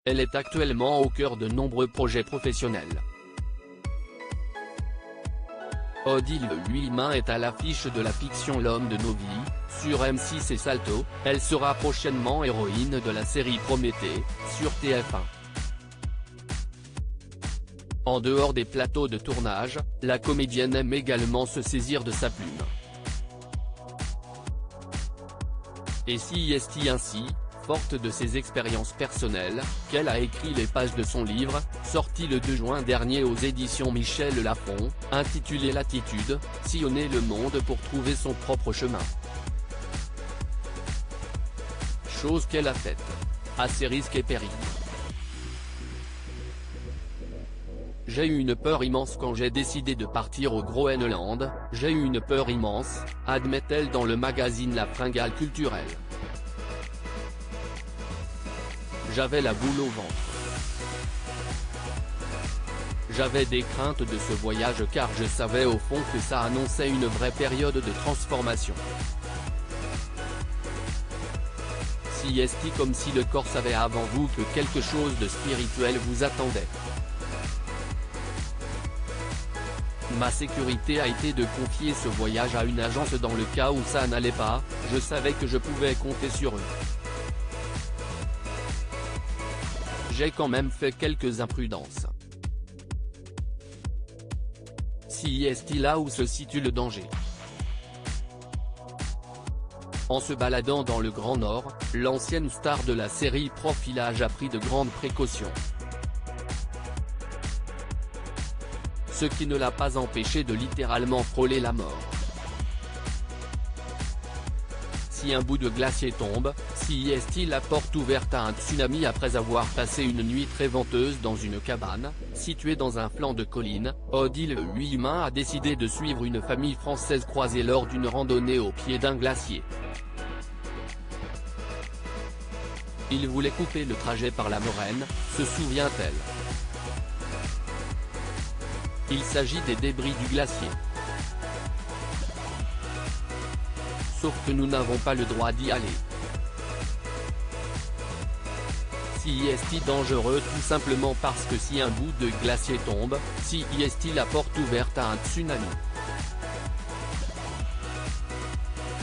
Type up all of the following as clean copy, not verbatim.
Elle est actuellement au cœur de nombreux projets professionnels. Odile Huillemin est à l'affiche de la fiction L'homme de nos vies, sur M6 et Salto. Elle sera prochainement héroïne de la série Prométhée, sur TF1. En dehors des plateaux de tournage, la comédienne aime également se saisir de sa plume. Et si est-il ainsi, forte de ses expériences personnelles, qu'elle a écrit les pages de son livre, sorti le 2 juin dernier aux éditions Michel Lafon, intitulé Latitude, sillonner le monde pour trouver son propre chemin. Chose qu'elle a faite. À ses risques et périls. J'ai eu une peur immense quand j'ai décidé de partir au Groenland, j'ai eu une peur immense, admet-elle dans le magazine La Fringale culturelle. J'avais la boule au ventre. J'avais des craintes de ce voyage car je savais au fond que ça annonçait une vraie période de transformation. Si est-il comme si le corps savait avant vous que quelque chose de spirituel vous attendait. Ma sécurité a été de confier ce voyage à une agence dans le cas où ça n'allait pas, je savais que je pouvais compter sur eux. J'ai quand même fait quelques imprudences. Si est-il là où se situe le danger? En se baladant dans le Grand Nord, l'ancienne star de la série Profilage a pris de grandes précautions. Ce qui ne l'a pas empêché de littéralement frôler la mort. Si un bout de glacier tombe, si est-il la porte ouverte à un tsunami après avoir passé une nuit très venteuse dans une cabane, située dans un flanc de colline, Odile Huillemin a décidé de suivre une famille française croisée lors d'une randonnée au pied d'un glacier. Il voulait couper le trajet par la moraine, se souvient-elle. Il s'agit des débris du glacier. Sauf que nous n'avons pas le droit d'y aller. Si est-il dangereux tout simplement parce que si un bout de glacier tombe, si est-il la porte ouverte à un tsunami.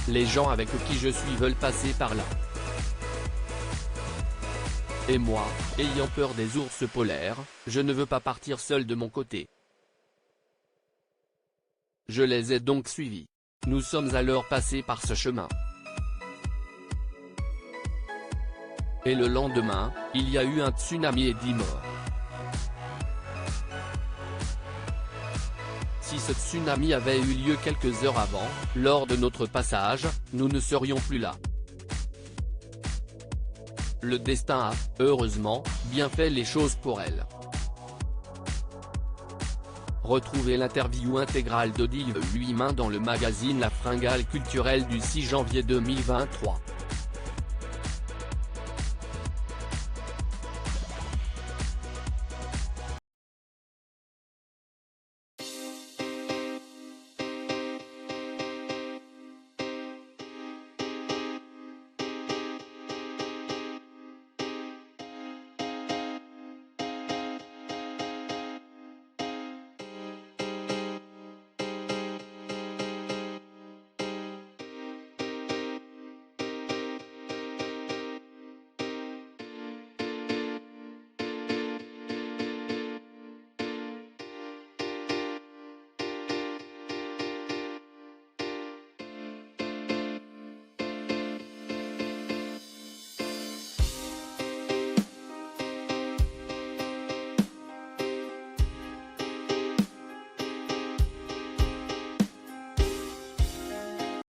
Les gens avec qui je suis veulent passer par là. Et moi, ayant peur des ours polaires, je ne veux pas partir seul de mon côté. Je les ai donc suivis. Nous sommes alors passés par ce chemin. Et le lendemain, il y a eu un tsunami et 10 morts. Si ce tsunami avait eu lieu quelques heures avant, lors de notre passage, nous ne serions plus là. Le destin a, heureusement, bien fait les choses pour elle. Retrouvez l'interview intégrale d'Odile Huillemin dans le magazine La Fringale culturelle du 6 janvier 2023.